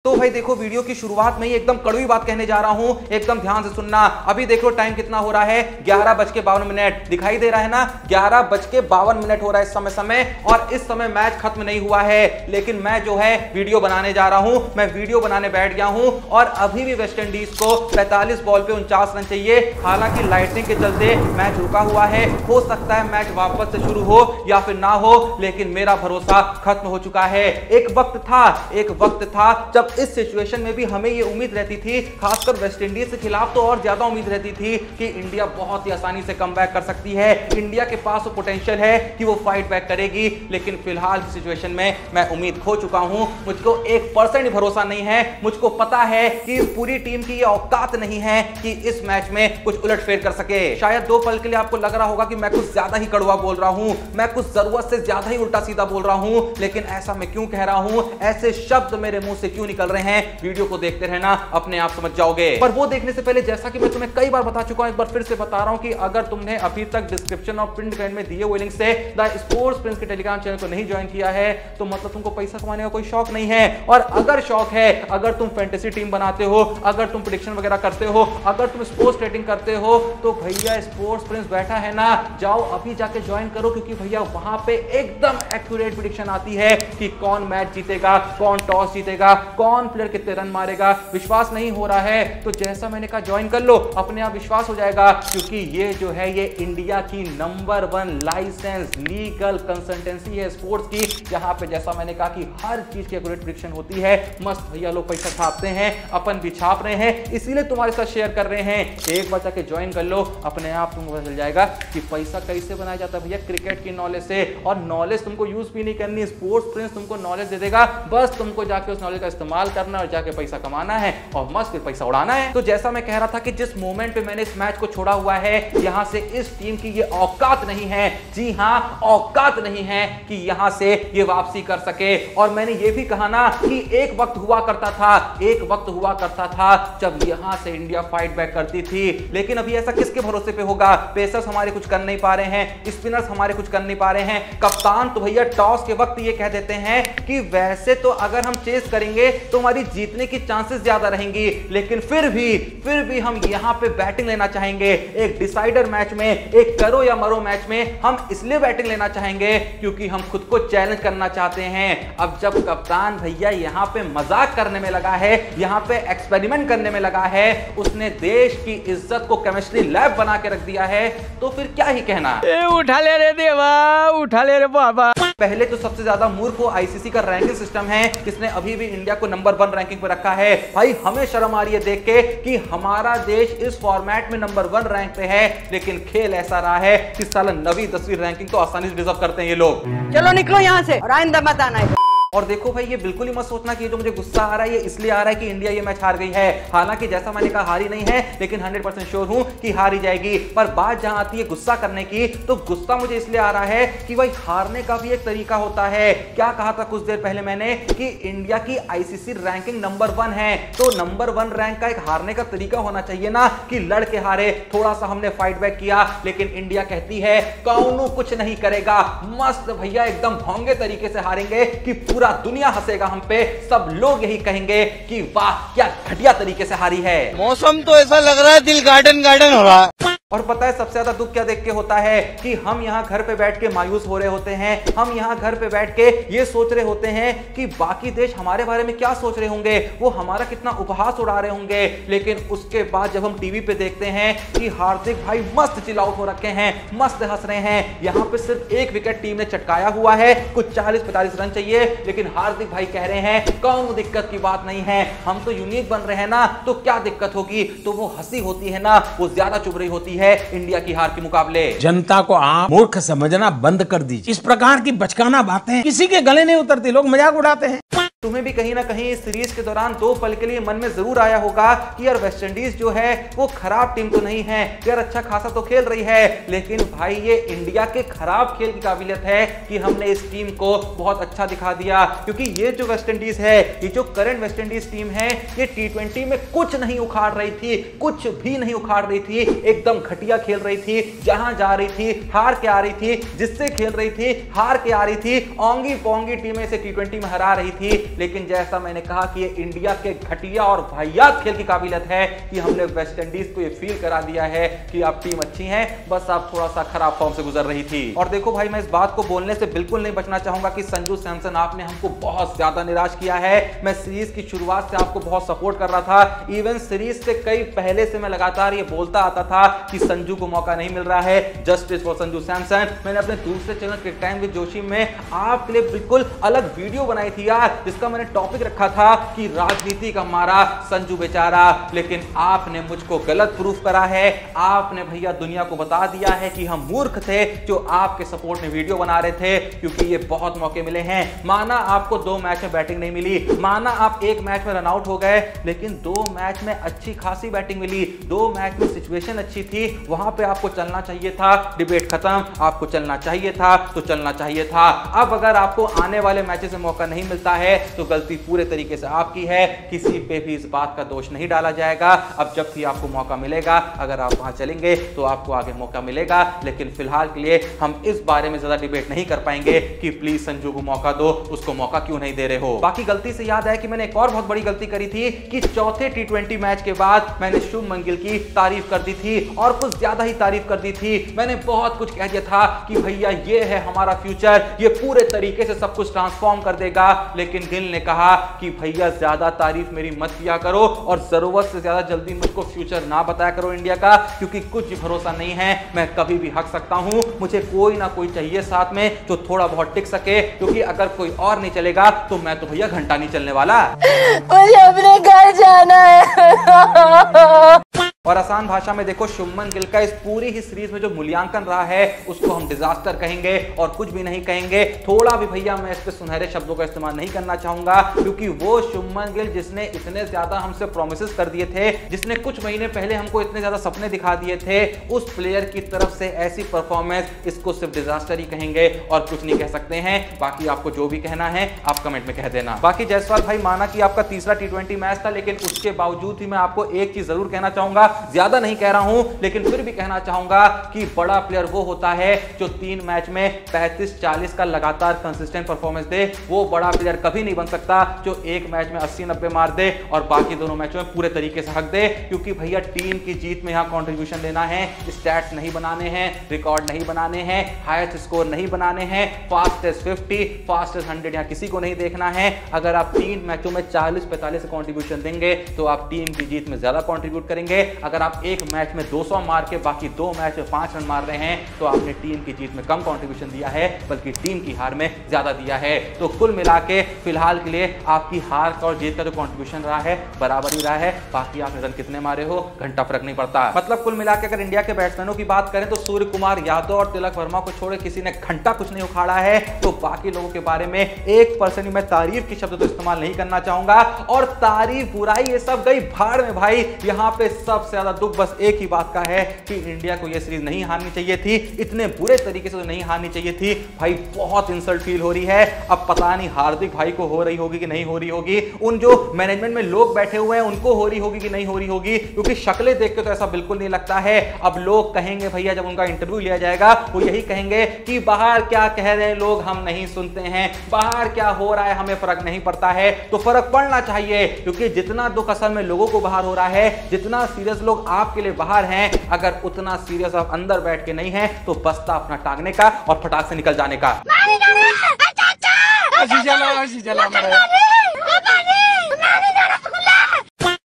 तो भाई देखो, वीडियो की शुरुआत में ही एकदम कड़वी बात कहने जा रहा हूं, एकदम ध्यान से सुनना। अभी देखो टाइम कितना हो रहा है, 11:52 दिखाई दे रहा है ना, 11:52 हो रहा है इस समय और इस समय मैच खत्म नहीं हुआ है। लेकिन मैं जो है वीडियो बनाने जा रहा हूं, मैं वीडियो बनाने बैठ गया हूं और अभी भी वेस्ट इंडीज को 45 बॉल पे 49 रन चाहिए। हालांकि लाइटनिंग के चलते मैच रुका हुआ है, हो सकता है मैच वापस से शुरू हो या फिर ना हो, लेकिन मेरा भरोसा खत्म हो चुका है। एक वक्त था जब इस सिचुएशन में भी हमें ये उम्मीद रहती थी, खासकर वेस्ट इंडीज के खिलाफ तो और ज्यादा उम्मीद रहती थी कि इंडिया बहुत ही आसानी से कमबैक कर सकती है, इंडिया के पास वो पोटेंशियल है कि वो फाइट बैक करेगी। लेकिन फिलहाल की सिचुएशन में मैं उम्मीद खो चुका हूं, मुझको 1% भी भरोसा नहीं है। मुझको पता है कि पूरी टीम की ये औकात नहीं है कि इस मैच में कुछ उलटफेर कर सके। शायद दो पल के लिए आपको लग रहा होगा कि मैं कुछ ज्यादा ही कड़वा बोल रहा हूं, मैं कुछ जरूरत से ज्यादा ही उल्टा सीधा बोल रहा हूं, लेकिन ऐसा मैं क्यों कह रहा हूं, ऐसे शब्द मेरे मुंह से क्यों निकल रहे हैं, वीडियो को देखते रहना, अपने आप समझ जाओगे। पर वो देखने से पहले, जैसा कि मैं तुम्हें कई बार बता चुका हूं, एक बार फिर से बता रहा हूं कि अगर तुमने अभी तक डिस्क्रिप्शन और पिन कमेंट में दिए हुए लिंक से द स्पोर्ट्स प्रिंस के टेलीग्राम चैनल को नहीं ज्वाइन किया है तो मतलब तुमको पैसा कमाने का कोई शौक नहीं है। और अगर शौक है, अगर तुम फैंटेसी टीम बनाते हो, अगर तुम प्रेडिक्शन वगैरह करते हो, अगर तुम स्पोर्ट्स ट्रेडिंग करते हो, तो भैया स्पोर्ट्स प्रिंस बैठा है ना, जाओ अभी जाके ज्वाइन करो, क्योंकि भैया वहां पे एकदम एक्यूरेट प्रेडिक्शन आती है कि कौन मैच जीतेगा, कौन टॉस जीतेगा, कौन प्लेयर कितने रन मारेगा। विश्वास नहीं हो रहा है तो जैसा मैंने कहा ज्वाइन कर लो, अपने आप विश्वास हो जाएगा, क्योंकि ये जो है ये इंडिया की नंबर 1 लाइसेंस लीगल कंसल्टेंसी है स्पोर्ट्स की, जहां पे जैसा मैंने कहा कि हर चीज की एक्यूरेट प्रेडिक्शन होती है। मस्त भैया लोग पैसा छापते हैं, अपन भी छाप रहे हैं, इसीलिए तुम्हारे साथ शेयर कर रहे हैं। एक बार जाके ज्वाइन कर लो, अपने आप तुमको पता चल जाएगा कि पैसा कैसे बनाया जाता है भैया, क्रिकेट की नॉलेज से। और नॉलेज तुमको यूज भी नहीं करनी, स्पोर्ट्स प्रिंस तुमको नॉलेज दे देगा, बस तुमको जाके उस नॉलेज का इस्तेमाल करना और जाके पैसा कमाना है और मस्त फिर पैसा उड़ाना है। तो जैसा मैं कह रहा था कि जिस मोमेंट पे मैंने इस मैच को छोड़ा हुआ है, यहां से इस टीम की ये औकात नहीं है, जी हां औकात नहीं है कि यहां से ये वापसी कर सके। और मैंने ये भी कहा ना कि एक वक्त हुआ करता था जब यहां से इंडिया फाइट बैक करती थी, लेकिन अभी ऐसा किसके भरोसे पे होगा। पेसर्स हमारे कुछ कर नहीं पा रहे हैं, स्पिनर्स हमारे कुछ कर नहीं पा रहे हैं, कप्तान तो भैया टॉस के वक्त ये कह देते हैं कि वैसे तो अगर हम चेस करेंगे तो हमारी जीतने की चांसेस ज्यादा रहेंगी, लेकिन फिर भी हम यहां पे बैटिंग लेना चाहेंगे। एक डिसाइडर मैच में, एक करो या मरो मैच में हम इसलिए बैटिंग लेना चाहेंगे क्योंकि हम खुद को चैलेंज करना चाहते हैं। अब जब कप्तान भैया यहां पे मजाक करने में लगा है, यहां पे एक्सपेरिमेंट करने में लगा है, उसने देश की इज्जत को केमिस्ट्री लैब बना के रख दिया है, तो फिर क्या ही कहना। उठा ले रे देवा, उठा ले रे बाबा। पहले तो सबसे ज्यादा मूर्ख वो आईसीसी का रैंकिंग सिस्टम है, किसने अभी भी इंडिया को नंबर 1 रैंकिंग पे रखा है। भाई हमें शर्म आ रही है देख के कि हमारा देश इस फॉर्मेट में नंबर 1 रैंक पे है, लेकिन खेल ऐसा रहा है कि साला 9वीं 10वीं रैंकिंग तो आसानी से डिजर्व करते हैं ये लोग। चलो निकलो यहाँ से और आइंदा मत आना है। और देखो भाई, ये बिल्कुल ही मत सोचना कि ये जो मुझे गुस्सा आ रहा है ये इसलिए आ रहा है कि इंडिया ये मैच हार गई है। हालांकि जैसा मैंने कहा हारी नहीं है, लेकिन 100% श्योर हूं कि हारी जाएगी। पर बात जहां आती है गुस्सा करने की, तो गुस्सा मुझे इसलिए आ रहा है कि भाई हारने का भी एक तरीका होता है। क्या कहा था कुछ देर पहले मैंने कि इंडिया की आईसीसी रैंकिंग नंबर 1 है, तो नंबर 1 रैंक का एक हारने का तरीका होना चाहिए ना कि लड़के हारे, थोड़ा सा हमने फाइट बैक किया। लेकिन इंडिया कहती है कौनो कुछ नहीं करेगा, मस्त भैया एकदम भोंगे तरीके से हारेंगे कि पूरा दुनिया हंसेगा हम पे, सब लोग यही कहेंगे कि वाह क्या घटिया तरीके से हारी है। मौसम तो ऐसा लग रहा है दिल गार्डन गार्डन हो रहा है। और पता है सबसे ज्यादा दुख क्या देख के होता है कि हम यहाँ घर पे बैठ के मायूस हो रहे होते हैं, हम यहाँ घर पे बैठ के ये सोच रहे होते हैं कि बाकी देश हमारे बारे में क्या सोच रहे होंगे, वो हमारा कितना उपहास उड़ा रहे होंगे। लेकिन उसके बाद जब हम टीवी पे देखते हैं कि हार्दिक भाई मस्त चिल आउट हो रखे हैं, मस्त हंस रहे हैं, यहाँ पे सिर्फ 1 विकेट टीम ने चटकाया हुआ है, कुछ 40-45 रन चाहिए, लेकिन हार्दिक भाई कह रहे हैं कौन दिक्कत की बात नहीं है, हम तो यूनिक बन रहे हैं ना, तो क्या दिक्कत होगी। तो वो हंसी होती है ना, वो ज्यादा चुभ रही होती है इंडिया की हार के मुकाबले। जनता को आप मूर्ख समझना बंद कर दीजिए। इस प्रकार की बचकाना बातें किसी के गले नहीं उतरती, लोग मजाक उड़ाते हैं। तुम्हें भी कहीं ना कहीं इस सीरीज के दौरान 2 पल के लिए मन में जरूर आया होगा कि यार वेस्ट इंडीज जो है वो खराब टीम तो नहीं है, यार अच्छा खासा तो खेल रही है, लेकिन भाई ये इंडिया के खराब खेल की काबिलियत है कि हमने इस टीम को बहुत अच्छा दिखा दिया। क्योंकि ये जो वेस्ट इंडीज है, ये जो करंट वेस्ट इंडीज टीम है, ये T20 में कुछ नहीं उखाड़ रही थी, कुछ भी नहीं उखाड़ रही थी, एकदम घटिया खेल रही थी, जहां जा रही थी हार के आ रही थी, जिससे खेल रही थी हार के आ रही थी, ओंगी पोंगी टीमें से T20 में हरा रही थी। लेकिन जैसा मैंने कहा कि ये इंडिया के घटिया और वाहियात खेल की काबिलियत है कि हमने वेस्ट इंडीज को ये फील करा दिया है कि आप टीम अच्छी है, बस आप थोड़ा सा खराब फॉर्म से गुजर रही थी। और देखो भाई, मैं इस बात को बोलने से बिल्कुल नहीं बचना चाहूंगा कि संजू सैमसन आपने हमको बहुत ज्यादा निराश किया है। मैं सीरीज की शुरुआत से आपको बहुत सपोर्ट कर रहा था, इवन सीरीज से कई पहले से मैं लगातार ये बोलता आता था कि संजू को मौका नहीं मिल रहा है, जस्टिस फॉर संजू सैमसन। मैंने अपने दूसरे channel cricket time with Joshi में आपके लिए बिल्कुल अलग वीडियो बनाई थी यार, जिसका मैंने टॉपिक रखा था कि राजनीति का मारा संजू बेचारा। लेकिन आपने मुझको गलत प्रूफ करा है, आपने भैया दुनिया को बता दिया है कि हम मूर्ख थे जो आपके सपोर्ट में वीडियो बना रहे थे, क्योंकि ये बहुत मौके मिले हैं। माना आपको 2 मैच में बैटिंग नहीं मिली, माना आप 1 मैच में रनआउट हो गए, लेकिन 2 मैच में अच्छी खासी बैटिंग मिली, 2 मैच में सिचुएशन अच्छी थी, वहां पे आपको चलना चाहिए था। डिबेट खत्म, आपको चलना चाहिए था तो चलना चाहिए था। अब अगर आपको आने वाले मैचेस में मौका नहीं मिलता है तो गलती पूरे तरीके से आपकी है, किसी पे भी इस बात का दोष नहीं डाला जाएगा। अब जब भी आपको मौका मिलेगा, अगर आप वहां चलेंगे तो आपको आगे मौका मिलेगा, लेकिन फिलहाल के लिए हम इस बारे में ज्यादा डिबेट नहीं कर पाएंगे कि प्लीज संजू को मौका दो, उसको मौका क्यों नहीं दे रहे हो। बाकी गलती से याद है कि मैंने एक और बहुत बड़ी गलती करी थी कि चौथे T20 मैच के बाद मैंने शुभमन गिल की तारीफ कर दी थी, और कुछ ज्यादा ही तारीफ कर दी थी। मैंने बहुत कुछ कह दिया था कि भैया ये है हमारा फ्यूचर, ये पूरे तरीके से सब कुछ ट्रांसफॉर्म कर देगा। लेकिन गिल ने कहा कि भैया ज्यादा तारीफ मेरी मत किया करो और जरूरत से ज्यादा जल्दी मुझको फ्यूचर ना बताया करो इंडिया का, क्योंकि कुछ भरोसा नहीं है, मैं कभी भी हक सकता हूं। मुझे कोई ना कोई चाहिए साथ में जो थोड़ा बहुत टिक सके, क्योंकि अगर कोई और नहीं चलेगा तो मैं तो भैया घंटा नहीं चलने वाला। मुझे अपने घर जाना है। और आसान भाषा में देखो, शुभमन गिल का इस पूरी ही सीरीज में जो मूल्यांकन रहा है उसको हम डिजास्टर कहेंगे और कुछ भी नहीं कहेंगे। थोड़ा भी भैया मैं इस पे सुनहरे शब्दों का इस्तेमाल नहीं करना चाहूंगा, क्योंकि वो शुभमन गिल जिसने इतने ज्यादा हमसे प्रोमिसेस कर दिए थे, जिसने कुछ महीने पहले हमको इतने ज्यादा सपने दिखा दिए थे, उस प्लेयर की तरफ से ऐसी परफॉर्मेंस, इसको सिर्फ डिजास्टर ही कहेंगे और कुछ नहीं कह सकते हैं। बाकी आपको जो भी कहना है आप कमेंट में कह देना। बाकी जायसवाल भाई, माना कि आपका तीसरा T20 मैच था, लेकिन उसके बावजूद भी मैं आपको एक चीज जरूर कहना चाहूंगा, ज्यादा नहीं कह रहा हूं लेकिन फिर भी कहना चाहूंगा कि बड़ा प्लेयर वो होता है जो 3 मैच में 35-40 का लगातार कंसिस्टेंट परफॉर्मेंस दे। वो बड़ा प्लेयर कभी नहीं बन सकता जो एक मैच में 80-90 मार दे और बाकी दोनों मैचों में पूरे तरीके से हक दे, क्योंकि भैया टीम की जीत में यहां कंट्रीब्यूशन देना है, स्टैट्स नहीं बनाने हैं, रिकॉर्ड नहीं बनाने हैं, हाईएस्ट स्कोर नहीं बनाने हैं, फास्टेस्ट 50, फास्टेस्ट 100 यहां किसी को नहीं देखना है। अगर आप 3 मैचों में 40-45 कंट्रीब्यूशन देंगे तो आप टीम की जीत में ज्यादा कंट्रीब्यूट करेंगे। अगर आप एक मैच में 200 मार के बाकी 2 मैच में 5 रन मार रहे हैं तो आपने टीम की जीत में कम कंट्रीब्यूशन दिया है, बल्कि टीम की हार में ज्यादा दिया है। तो कुल मिला के फिलहाल के लिए आपकी हार का और जीत का जो कंट्रीब्यूशन रहा है बराबर ही रहा है, बाकी आपने रन कितने मारे हो घंटा फर्क नहीं पड़ता। मतलब कुल मिला के अगर इंडिया के बैट्समैनों की बात करें तो सूर्य कुमार यादव और तिलक वर्मा को छोड़े किसी ने घंटा कुछ नहीं उखाड़ा है। तो बाकी लोगों के बारे में 1% ही मैं तारीफ की शब्द तो इस्तेमाल नहीं करना चाहूंगा, और तारीफ बुराई ये सब गई भाड़ में भाई। यहां पे सबसे ज्यादा दुख बस एक ही बात का है कि इंडिया को यह सीरीज नहीं हारनी चाहिए थी, इतने बुरे तरीके से तो नहीं हारनी चाहिए थी भाई। बहुत इंसल्ट फील हो रही है। अब पता नहीं हार्दिक भाई को हो रही होगी कि नहीं हो रही होगी, उन जो मैनेजमेंट में लोग बैठे हुए हैं उनको हो रही होगी कि नहीं हो रही होगी, क्योंकि शक्लें देख के तो ऐसा बिल्कुल नहीं लगता है। अब लोग कहेंगे भैया, जब उनका इंटरव्यू लिया जाएगा वो यही कहेंगे कि बाहर क्या कह रहे हैं लोग हम नहीं सुनते हैं, बाहर क्या हो रहा है हमें फर्क नहीं पड़ता है। तो फर्क पड़ना चाहिए, क्योंकि जितना दुख असल में लोगों को बाहर हो रहा है, जितना सीरियस लोग आपके लिए बाहर हैं, अगर उतना सीरियस आप अंदर बैठ के नहीं है तो बस्ता अपना टांगने का और फटाक से निकल जाने का।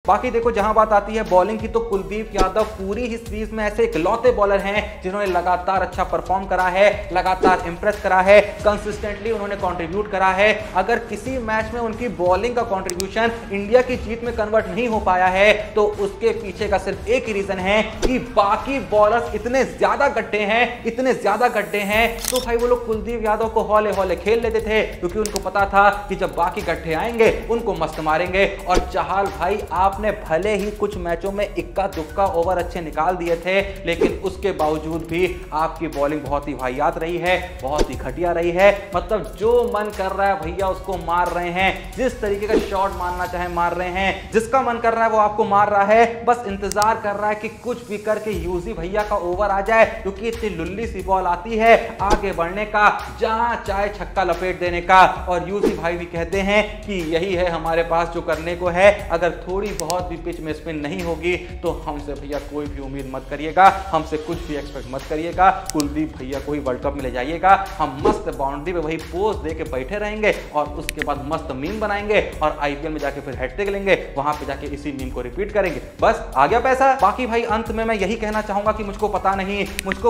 बाकी देखो, जहां बात आती है बॉलिंग की तो कुलदीप यादव पूरी ही सीरीज में ऐसे इकलौते बॉलर हैं जिन्होंने लगातार अच्छा परफॉर्म करा है, लगातार इंप्रेस करा है, कंसिस्टेंटली उन्होंने कंट्रीब्यूट करा है। अगर किसी मैच में उनकी बॉलिंग का कंट्रीब्यूशन इंडिया की जीत में कन्वर्ट नहीं हो पाया है तो उसके पीछे का सिर्फ एक ही रीजन है कि बाकी बॉलर्स इतने ज्यादा गड्ढे हैं, इतने ज्यादा गड्ढे हैं। तो भाई वो लोग कुलदीप यादव को हौले हौले खेल लेते थे, क्योंकि उनको पता था कि जब बाकी गड्ढे आएंगे उनको मस्त मारेंगे। और चाहल भाई, आपने आपने भले ही कुछ मैचों में इक्का दुक्का ओवर अच्छे निकाल दिए थे, लेकिन उसके बावजूद भी आपकी बॉलिंग बहुत ही वाहियात रही है, बहुत ही घटिया रही है। मतलब जो मन कर रहा है भैया उसको मार रहे हैं, जिस तरीके का शॉट मारना चाहे मार रहे हैं, जिसका मन कर रहा है वो आपको मार रहा है। बस इंतजार कर रहा है कि कुछ भी करके यूजी भैया का ओवर आ जाए, क्योंकि इतनी लुल्ली सी बॉल आती है आगे बढ़ने का, जहां चाहे छक्का लपेट देने का। और यूजी भाई भी कहते हैं कि यही है हमारे पास जो करने को है, अगर थोड़ी बहुत भी पिच में स्पिन नहीं होगी तो हमसे भैया कोई भी उम्मीद मत करिएगा, हमसे कुछ भी एक्सपेक्ट मत करिएगा। कुलदीप भैया को ही वर्ल्ड कप में ले जाइएगा, हम मस्त बाउंड्री पे वही पोज दे के बैठे रहेंगे और उसके बाद मस्त मीम बनाएंगे और आईपीएल में जाके फिर हैट्रिक लेंगे, वहां पे जाके इसी मीम को रिपीट करेंगे, बस आ गया पैसा। बाकी भाई अंत में मैं यही कहना चाहूंगा कि मुझको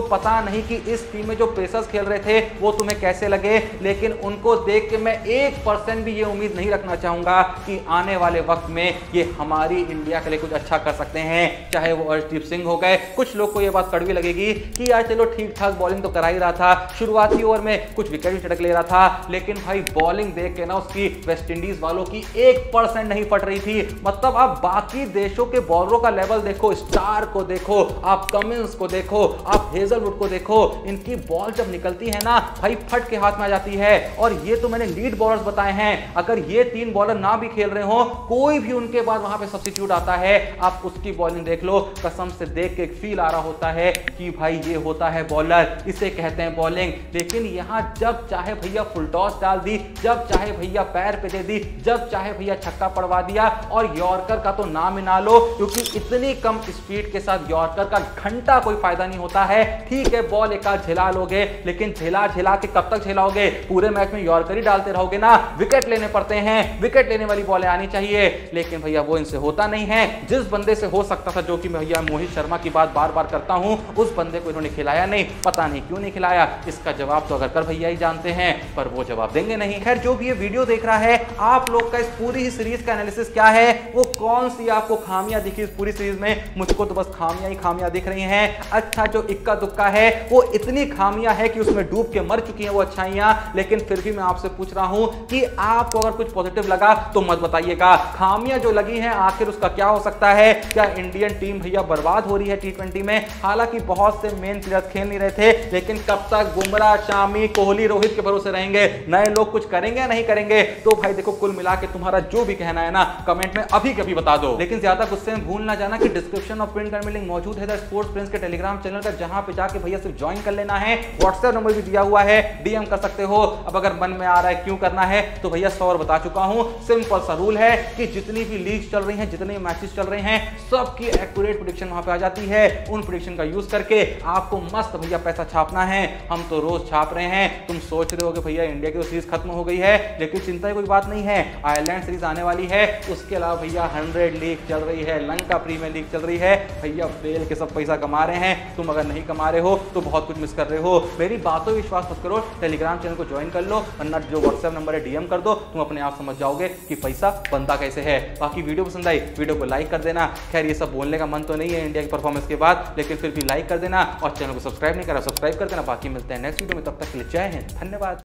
पता नहीं कि इस टीम में जो पेसर्स खेल रहे थे वो तुम्हें कैसे लगे, लेकिन उनको देख के मैं 1% भी ये उम्मीद नहीं रखना चाहूंगा कि आने वाले वक्त में ये हमारी इंडिया के लिए कुछ अच्छा कर सकते हैं। चाहे वो अर्शदीप सिंह हो गए, कुछ लोग को ये बात कड़वी लगेगी कि यार चलो ठीक ठाक बॉलिंग तो करा ही रहा था, शुरुआती ओवर में कुछ विकेट भी झटक ले रहा था, लेकिन भाई बॉलिंग देख के ना उसकी वेस्ट इंडीज वालों की 1% नहीं फट रही थी। मतलब आप बाकी देशों के बॉलरों का लेवल देखो, स्टार को देखो, आप कमिंस को देखो, आप हेजलवुड को देखो, इनकी बॉल जब निकलती है ना भाई फट के हाथ में आ जाती है। और ये तो मैंने लीड बॉलर्स बताए हैं, अगर ये 3 बॉलर ना भी खेल रहे हो, कोई भी उनके बाद वहां पे सब्स्टिट्यूट आता है, आप उसकी बॉलिंग देख लो, कसम से देख के एक फील आ रहा होता है कि भाई ये होता है बॉलर, इसे कहते हैं बॉलिंग। लेकिन यहां जब चाहे भैया फुल टॉस डाल दी, जब चाहे भैया पैर पे दे दी, जब चाहे भैया छक्का पड़वा दिया, और यॉर्कर का तो नाम ही ना लो, क्योंकि इतनी कम स्पीड के साथ यॉर्कर का घंटा कोई फायदा नहीं होता है। ठीक है बॉल एक आध झेला लोगे, लेकिन झेला के कब तक झेलाओगे? पूरे मैच में यॉर्कर ही डालते रहोगे ना, विकेट लेने पड़ते हैं, विकेट लेने वाली बॉलें आनी चाहिए, लेकिन भैया वो इनसे होता नहीं है। जिस बंदे से हो सकता था, जो कि मैं भैया मोहित शर्मा की बात बार बार करता हूं, उस बंदे को इन्होंने खिलाया नहीं, पता नहीं क्यों नहीं खिलाया। इसका जवाब तो अगर कर भैया ही जानते हैं, पर वो जवाब देंगे नहीं। खैर जो भी ये वीडियो देख रहा है, आप लोग का इस पूरी ही सीरीज का एनालिसिस क्या है? वो कौन सी आपको खामियां दिखी इस पूरी सीरीज में? मुझको तो बस खामियां ही खामियां दिख रही हैं। अच्छा जो इक्का दुक्का है वो इतनी खामियां है कि उसमें डूब के मर चुकी हैं वो अच्छाइयां, लेकिन फिर भी मैं आपसे पूछ रहा हूं कि आपको अगर कुछ पॉजिटिव लगा तो मत बताइएगा। खामियां जो लगी हैं आखिर उसका क्या हो सकता है? क्या इंडियन टीम भैया बर्बाद हो रही है T20 में? हालांकि बहुत से मेन प्लेयर्स खेल नहीं रहे थे, लेकिन कब तक बुमराह, शामी, कोहली, रोहित के भरोसे रहेंगे? नए लोग कुछ करेंगे या नहीं करेंगे? तो भाई देखो कुल मिला के तुम्हारा जो भी कहना है ना कमेंट में अभी कभी बता दो। लेकिन ज्यादा गुस्से में भूल ना जाना कि डिस्क्रिप्शन और प्रिंट करने में लिंक मौजूद है द स्पोर्ट्स प्रिंस के टेलीग्राम चैनल का, जहां पे जाके भैया सिर्फ ज्वाइन कर लेना है। व्हाट्सएप नंबर भी दिया हुआ है, डीएम कर सकते हो। अब अगर मन में आ रहा है क्यों करना है तो भैया 100 बार बता चुका हूं, सिंपल सा रूल है कि जितनी भी लीग चल रही हैं, जितने मैचेस चल रहे हैं, सबकी एक्यूरेट प्रेडिक्शन वहां पे आ जाती है। उन प्रेडिक्शन का यूज करके आपको मस्त भैया पैसा छापना है। हम तो रोज छाप रहे हैं। तुम सोच रहे हो कि भैया इंडिया की तो सीरीज खत्म हो गई है, लेकिन चिंता की कोई बात नहीं है, आयरलैंड सीरीज आने वाली है। उसके अलावा भैया 100 लीग चल रही है, लंका प्रीमियर लीग चल रही है। भैया फेल के सब पैसा कमा रहे हैं, तुम अगर नहीं कमा रहे हो तो बहुत कुछ मिस कर रहे हो। मेरी बातों विश्वास मत करो, टेलीग्राम चैनल को ज्वाइन कर लो, वरना जो व्हाट्सएप नंबर है डीएम कर दो, तुम अपने आप समझ जाओगे कि पैसा बनता कैसे है। बाकी वीडियो पसंद आई वीडियो को लाइक कर देना। खैर ये सब बोलने का मन तो नहीं है इंडिया की परफॉर्मेंस के बाद, लेकिन फिर भी लाइक कर देना और चैनल को सब्सक्राइब नहीं करा सब्सक्राइब कर देना। बाकी मिलते हैं नेक्स्ट वीडियो में, तब तक के लिए जय हिंद, धन्यवाद।